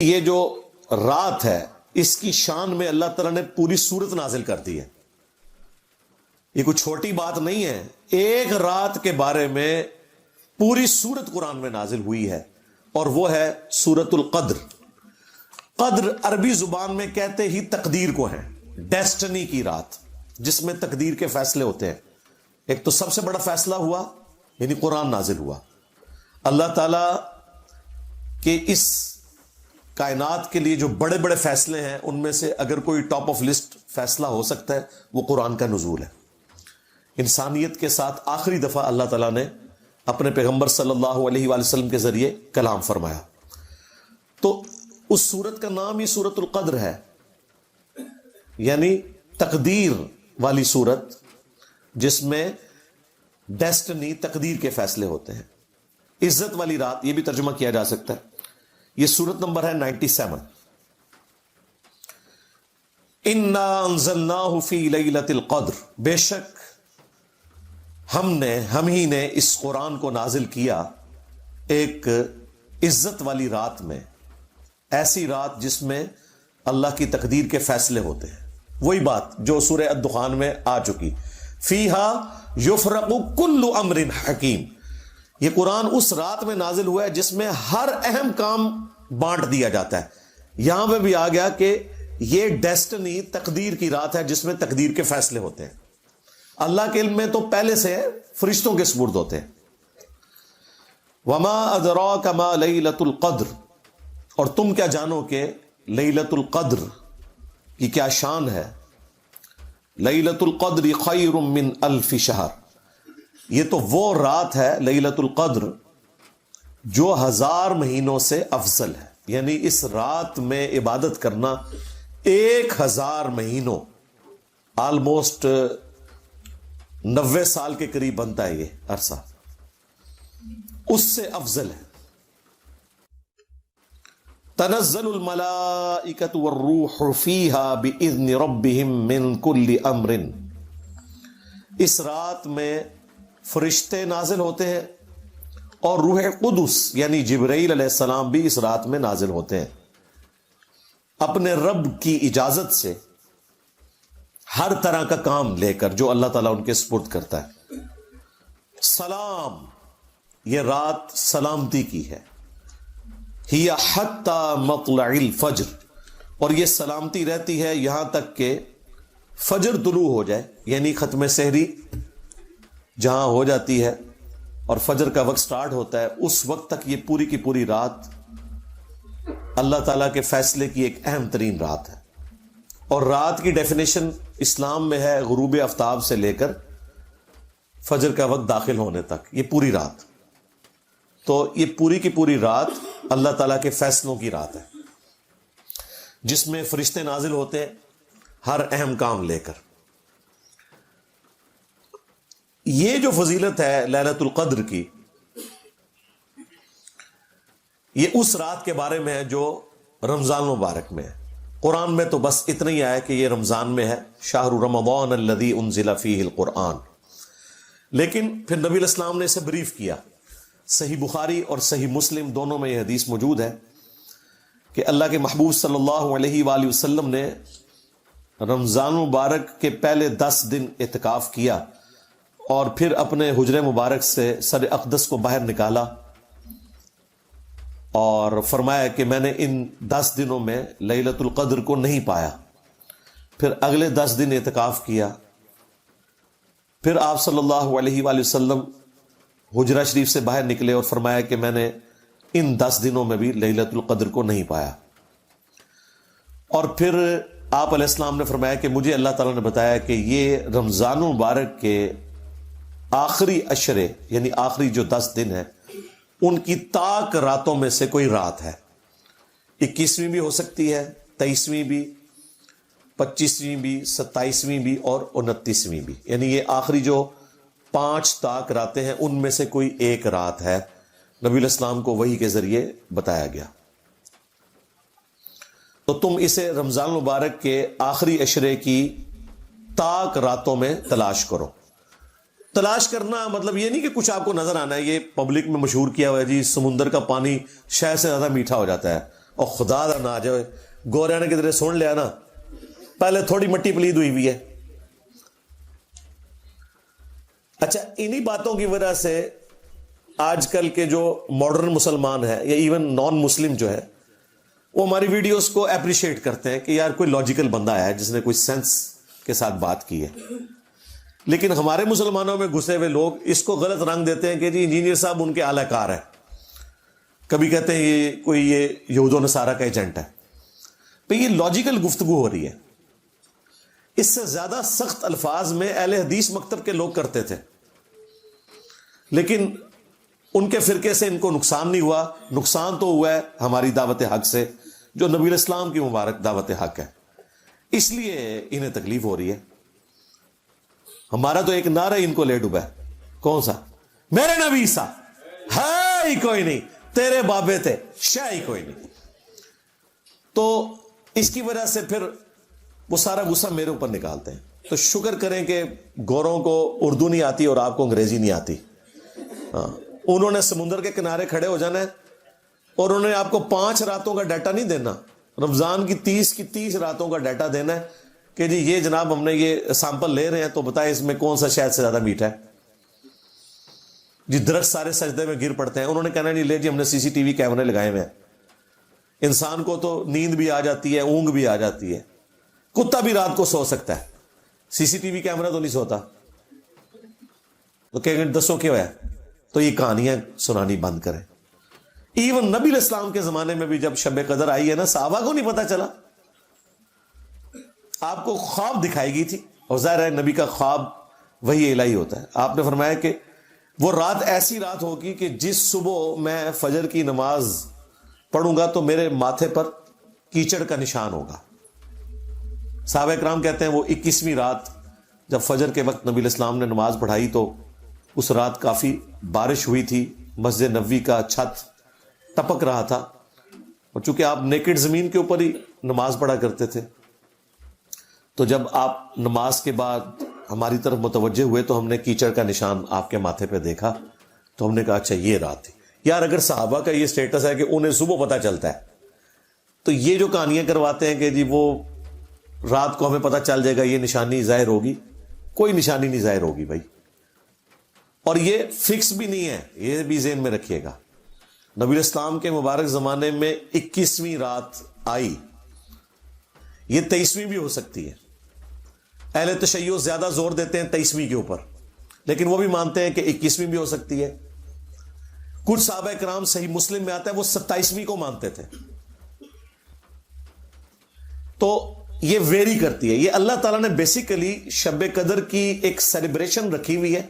یہ جو رات ہے اس کی شان میں اللہ تعالیٰ نے پوری سورت نازل کر دی ہے. یہ کوئی چھوٹی بات نہیں ہے. ایک رات کے بارے میں پوری سورت قرآن میں نازل ہوئی ہے اور وہ ہے سورت القدر. قدر عربی زبان میں کہتے ہی تقدیر کو ہے، ڈیسٹنی کی رات جس میں تقدیر کے فیصلے ہوتے ہیں. ایک تو سب سے بڑا فیصلہ ہوا یعنی قرآن نازل ہوا. اللہ تعالیٰ کے اس کائنات کے لیے جو بڑے بڑے فیصلے ہیں ان میں سے اگر کوئی ٹاپ آف لسٹ فیصلہ ہو سکتا ہے وہ قرآن کا نزول ہے. انسانیت کے ساتھ آخری دفعہ اللہ تعالیٰ نے اپنے پیغمبر صلی اللہ علیہ وآلہ وسلم کے ذریعے کلام فرمایا. تو اس سورت کا نام ہی سورت القدر ہے، یعنی تقدیر والی سورت جس میں ڈیسٹنی تقدیر کے فیصلے ہوتے ہیں. عزت والی رات یہ بھی ترجمہ کیا جا سکتا ہے. یہ سورت نمبر ہے 97. انا انزلناہ فی لیلۃ القدر، بے شک ہم ہی نے اس قرآن کو نازل کیا ایک عزت والی رات میں، ایسی رات جس میں اللہ کی تقدیر کے فیصلے ہوتے ہیں. وہی بات جو سورہ الدخان میں آ چکی، فیہا یفرق کل امر حکیم. یہ قرآن اس رات میں نازل ہوا ہے جس میں ہر اہم کام بانٹ دیا جاتا ہے. یہاں پہ بھی آ گیا کہ یہ ڈیسٹنی تقدیر کی رات ہے جس میں تقدیر کے فیصلے ہوتے ہیں. اللہ کے علم میں تو پہلے سے فرشتوں کے سپرد ہوتے ہیں. وما ادراک ما لیلۃ القدر، اور تم کیا جانو کہ لیلۃ القدر کی کیا شان ہے. لیلۃ القدر خیر من الف شہر، یہ تو وہ رات ہے لیلۃ القدر جو 1000 مہینوں سے افضل ہے. یعنی اس رات میں عبادت کرنا 1000 مہینوں، آلموسٹ 90 سال کے قریب بنتا ہے یہ عرصہ، اس سے افضل ہے. تنزل الملائکۃ والروح فیہا باذن ربہم من کل امر، اس رات میں فرشتے نازل ہوتے ہیں اور روح قدس یعنی جبرائیل علیہ السلام بھی اس رات میں نازل ہوتے ہیں اپنے رب کی اجازت سے، ہر طرح کا کام لے کر جو اللہ تعالیٰ ان کے سپرد کرتا ہے. سلام، یہ رات سلامتی کی ہے. ہی حتی مطلع الفجر، اور یہ سلامتی رہتی ہے یہاں تک کہ فجر طلوع ہو جائے، یعنی ختم سحری جہاں ہو جاتی ہے اور فجر کا وقت سٹارٹ ہوتا ہے اس وقت تک یہ پوری کی پوری رات اللہ تعالیٰ کے فیصلے کی ایک اہم ترین رات ہے. اور رات کی ڈیفینیشن اسلام میں ہے غروب آفتاب سے لے کر فجر کا وقت داخل ہونے تک، یہ پوری رات. تو یہ پوری کی پوری رات اللہ تعالیٰ کے فیصلوں کی رات ہے جس میں فرشتے نازل ہوتے ہیں ہر اہم کام لے کر. یہ جو فضیلت ہے لیلۃ القدر کی، یہ اس رات کے بارے میں ہے جو رمضان مبارک میں ہے. قرآن میں تو بس اتنا ہی آیا کہ یہ رمضان میں ہے، شہر رمضان الذی انزل فیہ القرآن. لیکن پھر نبی علیہ السلام نے اسے بریف کیا. صحیح بخاری اور صحیح مسلم دونوں میں یہ حدیث موجود ہے کہ اللہ کے محبوب صلی اللہ علیہ وآلہ وسلم نے رمضان مبارک کے پہلے 10 دن اعتکاف کیا اور پھر اپنے حجرے مبارک سے سر اقدس کو باہر نکالا اور فرمایا کہ میں نے ان 10 دنوں میں لیلۃ القدر کو نہیں پایا. پھر اگلے 10 دن اعتکاف کیا. پھر آپ صلی اللہ علیہ وآلہ وسلم حجرہ شریف سے باہر نکلے اور فرمایا کہ میں نے ان 10 دنوں میں بھی لیلۃ القدر کو نہیں پایا. اور پھر آپ علیہ السلام نے فرمایا کہ مجھے اللہ تعالیٰ نے بتایا کہ یہ رمضان مبارک کے آخری عشرے یعنی آخری جو 10 دن ہیں ان کی طاق راتوں میں سے کوئی رات ہے. 21ویں بھی ہو سکتی ہے، 23ویں بھی، 25ویں بھی، 27ویں بھی اور 29ویں بھی. یعنی یہ آخری جو 5 طاق راتیں ہیں ان میں سے کوئی ایک رات ہے. نبی علیہ السلام کو وحی کے ذریعے بتایا گیا. تو تم اسے رمضان مبارک کے آخری عشرے کی طاق راتوں میں تلاش کرو. تلاش کرنا مطلب یہ نہیں کہ کچھ آپ کو نظر آنا ہے. یہ پبلک میں مشہور کیا ہوا ہے جی سمندر کا پانی شہد سے زیادہ میٹھا ہو جاتا ہے اور خدا دا نہ جائے گوریا نے کدھر سن لیا نا، پہلے تھوڑی مٹی پلید ہوئی بھی ہے. اچھا، انہی باتوں کی وجہ سے آج کل کے جو ماڈرن مسلمان ہیں یا ایون نان مسلم جو ہے وہ ہماری ویڈیوز کو اپریشیٹ کرتے ہیں کہ یار کوئی لاجیکل بندہ ہے جس نے کوئی سینس کے ساتھ بات کی ہے. لیکن ہمارے مسلمانوں میں گھسے ہوئے لوگ اس کو غلط رنگ دیتے ہیں کہ جی انجینئر صاحب ان کے اعلی کار ہے. کبھی کہتے ہیں یہ کوئی یہ یہود و نصارہ کا ایجنٹ ہے. تو یہ لاجیکل گفتگو ہو رہی ہے. اس سے زیادہ سخت الفاظ میں اہل حدیث مکتب کے لوگ کرتے تھے، لیکن ان کے فرقے سے ان کو نقصان نہیں ہوا. نقصان تو ہوا ہے ہماری دعوت حق سے جو نبی الاسلام کی مبارک دعوت حق ہے، اس لیے انہیں تکلیف ہو رہی ہے. ہمارا تو ایک نعرہ ان کو لے ڈوبا ہے. کون سا؟ میرے نبی سا ہے ہی کوئی نہیں، تیرے بابے تھے شاہ ہی کوئی نہیں. تو اس کی وجہ سے پھر وہ سارا غصہ میرے اوپر نکالتے ہیں. تو شکر کریں کہ گوروں کو اردو نہیں آتی اور آپ کو انگریزی نہیں آتی. ہاں، انہوں نے سمندر کے کنارے کھڑے ہو جانا ہے اور انہوں نے آپ کو 5 راتوں کا ڈیٹا نہیں دینا، رمضان کی 30 راتوں کا ڈیٹا دینا ہے کہ جی یہ جناب ہم نے یہ سیمپل لے رہے ہیں تو بتائیں اس میں کون سا شہد سے زیادہ میٹھا ہے. جی درخت سارے سجدے میں گر پڑتے ہیں. انہوں نے کہنا نہیں لے جی ہم نے CCTV کیمرے لگائے ہوئے ہیں. انسان کو تو نیند بھی آ جاتی ہے، اونگ بھی آ جاتی ہے. کتا بھی رات کو سو سکتا ہے، CCTV کیمرہ تو نہیں سوتا. تو کہ دسو کیوں ہے؟ تو یہ کہانیاں سنانی بند کریں. ایون نبی الاسلام کے زمانے میں بھی جب شب قدر آئی ہے نا، صحابہ کو نہیں پتا چلا. آپ کو خواب دکھائی گئی تھی، اور ظاہر ہے نبی کا خواب وہی الہی ہوتا ہے. آپ نے فرمایا کہ وہ رات ایسی رات ہوگی کہ جس صبح میں فجر کی نماز پڑھوں گا تو میرے ماتھے پر کیچڑ کا نشان ہوگا. صحابہ کرام کہتے ہیں وہ 21ویں رات جب فجر کے وقت نبی الاسلام نے نماز پڑھائی تو اس رات کافی بارش ہوئی تھی، مسجد نبوی کا چھت ٹپک رہا تھا، اور چونکہ آپ نیکڈ زمین کے اوپر ہی نماز پڑھا کرتے تھے تو جب آپ نماز کے بعد ہماری طرف متوجہ ہوئے تو ہم نے کیچڑ کا نشان آپ کے ماتھے پہ دیکھا. تو ہم نے کہا اچھا یہ رات تھی. یار اگر صحابہ کا یہ سٹیٹس ہے کہ انہیں صبح پتہ چلتا ہے تو یہ جو کہانیاں کرواتے ہیں کہ جی وہ رات کو ہمیں پتہ چل جائے گا یہ نشانی ظاہر ہوگی، کوئی نشانی نہیں ظاہر ہوگی بھائی. اور یہ فکس بھی نہیں ہے، یہ بھی ذہن میں رکھیے گا. نبی اسلام کے مبارک زمانے میں 21ویں رات آئی، یہ 23ویں بھی ہو سکتی ہے. اہل تشیع زیادہ زور دیتے ہیں 23ویں کے اوپر، لیکن وہ بھی مانتے ہیں کہ 21ویں بھی ہو سکتی ہے. کچھ صحابہ کرام صحیح مسلم میں آتا ہے وہ 27ویں کو مانتے تھے. تو یہ ویری کرتی ہے. یہ اللہ تعالیٰ نے بیسیکلی شب قدر کی ایک سیلیبریشن رکھی ہوئی ہے.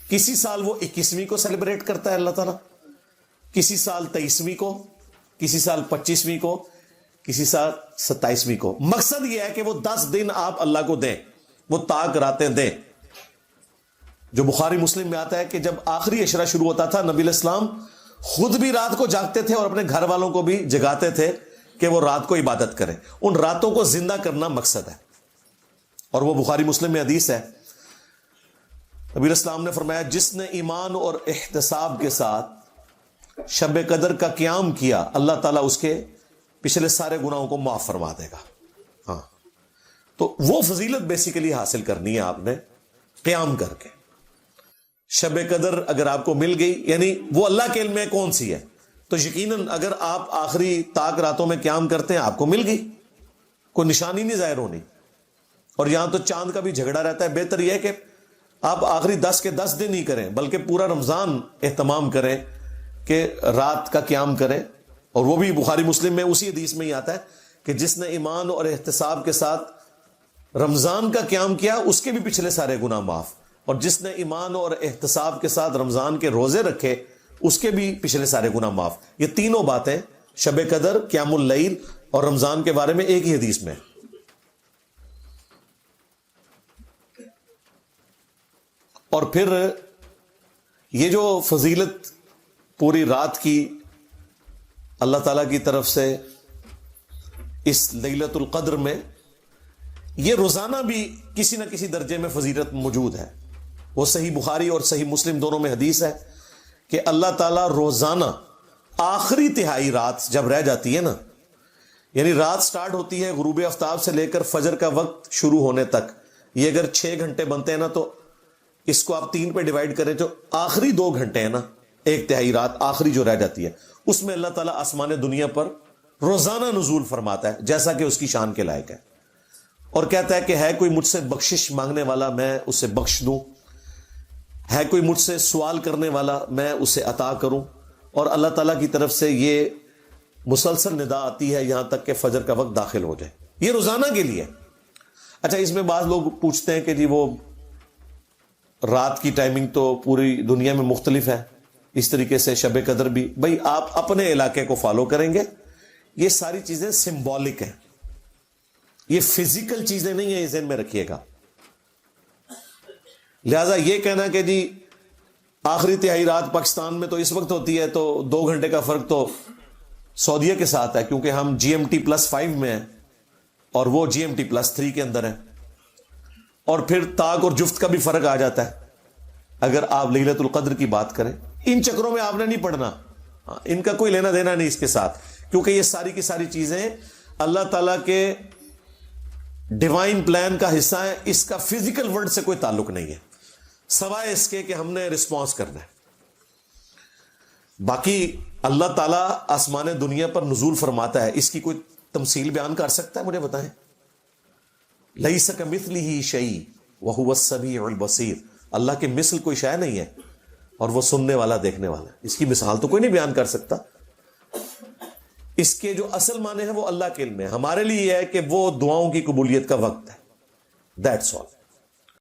کسی سال وہ 21ویں کو سیلیبریٹ کرتا ہے اللہ تعالیٰ، کسی سال 23ویں کو، کسی سال 25ویں کو، کسی سال 27ویں کو. مقصد یہ ہے کہ وہ 10 دن آپ اللہ کو دیں، وہ طاق راتیں دیں. جو بخاری مسلم میں آتا ہے کہ جب آخری عشرہ شروع ہوتا تھا نبی الاسلام خود بھی رات کو جاگتے تھے اور اپنے گھر والوں کو بھی جگاتے تھے کہ وہ رات کو عبادت کریں. ان راتوں کو زندہ کرنا مقصد ہے، اور وہ بخاری مسلم میں حدیث ہے. نبی الاسلام نے فرمایا جس نے ایمان اور احتساب کے ساتھ شب قدر کا قیام کیا اللہ تعالیٰ اس کے پچھلے سارے گناہوں کو معاف فرما دے گا. ہاں، تو وہ فضیلت بیسیکلی حاصل کرنی ہے آپ نے قیام کر کے. شب قدر اگر آپ کو مل گئی، یعنی وہ اللہ کے علم میں کون سی ہے، تو یقیناً اگر آپ آخری طاق راتوں میں قیام کرتے ہیں آپ کو مل گئی، کوئی نشانی نہیں ظاہر ہونی. اور یہاں تو چاند کا بھی جھگڑا رہتا ہے. بہتر یہ ہے کہ آپ آخری 10 کے 10 دن ہی کریں، بلکہ پورا رمضان اہتمام کریں کہ رات کا قیام کریں. اور وہ بھی بخاری مسلم میں اسی حدیث میں ہی آتا ہے کہ جس نے ایمان اور احتساب کے ساتھ رمضان کا قیام کیا اس کے بھی پچھلے سارے گناہ معاف، اور جس نے ایمان اور احتساب کے ساتھ رمضان کے روزے رکھے اس کے بھی پچھلے سارے گناہ معاف. یہ تینوں باتیں شب قدر، قیام اللیل اور رمضان کے بارے میں ایک ہی حدیث میں. اور پھر یہ جو فضیلت پوری رات کی اللہ تعالیٰ کی طرف سے اس لیلۃ القدر میں، یہ روزانہ بھی کسی نہ کسی درجے میں فضیلت موجود ہے. وہ صحیح بخاری اور صحیح مسلم دونوں میں حدیث ہے کہ اللہ تعالیٰ روزانہ آخری تہائی رات جب رہ جاتی ہے نا یعنی رات سٹارٹ ہوتی ہے غروب آفتاب سے لے کر فجر کا وقت شروع ہونے تک، یہ اگر 6 گھنٹے بنتے ہیں نا تو اس کو آپ 3 پہ ڈیوائڈ کریں، جو آخری 2 گھنٹے ہیں نا، 1/3 رات آخری جو رہ جاتی ہے، اس میں اللہ تعالیٰ آسمان دنیا پر روزانہ نزول فرماتا ہے جیسا کہ اس کی شان کے لائق ہے، اور کہتا ہے کہ ہے کوئی مجھ سے بخشش مانگنے والا میں اسے بخش دوں، ہے کوئی مجھ سے سوال کرنے والا میں اسے عطا کروں، اور اللہ تعالیٰ کی طرف سے یہ مسلسل ندا آتی ہے یہاں تک کہ فجر کا وقت داخل ہو جائے، یہ روزانہ کے لیے۔ اچھا، اس میں بعض لوگ پوچھتے ہیں کہ جی وہ رات کی ٹائمنگ تو پوری دنیا میں مختلف ہے، اس طریقے سے شب قدر بھی، بھئی آپ اپنے علاقے کو فالو کریں گے، یہ ساری چیزیں سمبولک ہیں، یہ فزیکل چیزیں نہیں ہیں، یہ ذہن میں رکھیے گا۔ لہذا یہ کہنا کہ جی آخری تہائی رات پاکستان میں تو اس وقت ہوتی ہے تو 2 گھنٹے کا فرق تو سعودیہ کے ساتھ ہے، کیونکہ ہم GMT+5 میں ہیں اور وہ GMT+3 کے اندر ہے، اور پھر طاق اور جفت کا بھی فرق آ جاتا ہے اگر آپ لیلۃ القدر کی بات کریں۔ ان چکروں میں آپ نے نہیں پڑھنا، ان کا کوئی لینا دینا نہیں اس کے ساتھ، کیونکہ یہ ساری کی ساری چیزیں اللہ تعالیٰ کے ڈیوائن پلان کا حصہ ہے، اس کا فزیکل ورلڈ سے کوئی تعلق نہیں ہے، سوائے اس کے کہ ہم نے رسپانس کرنا ہے۔ باقی اللہ تعالیٰ آسمان دنیا پر نزول فرماتا ہے، اس کی کوئی تمثیل بیان کر سکتا ہے؟ مجھے بتائیں۔ لیس کمثلہ شیء وہو السمیع البصیر، اللہ کے مثل کوئی شے نہیں ہے اور وہ سننے والا دیکھنے والا ہے، اس کی مثال تو کوئی نہیں بیان کر سکتا۔ اس کے جو اصل معنی ہے وہ اللہ کے علم ہے، ہمارے لیے یہ ہے کہ وہ دعاؤں کی قبولیت کا وقت ہے، دیٹس آل۔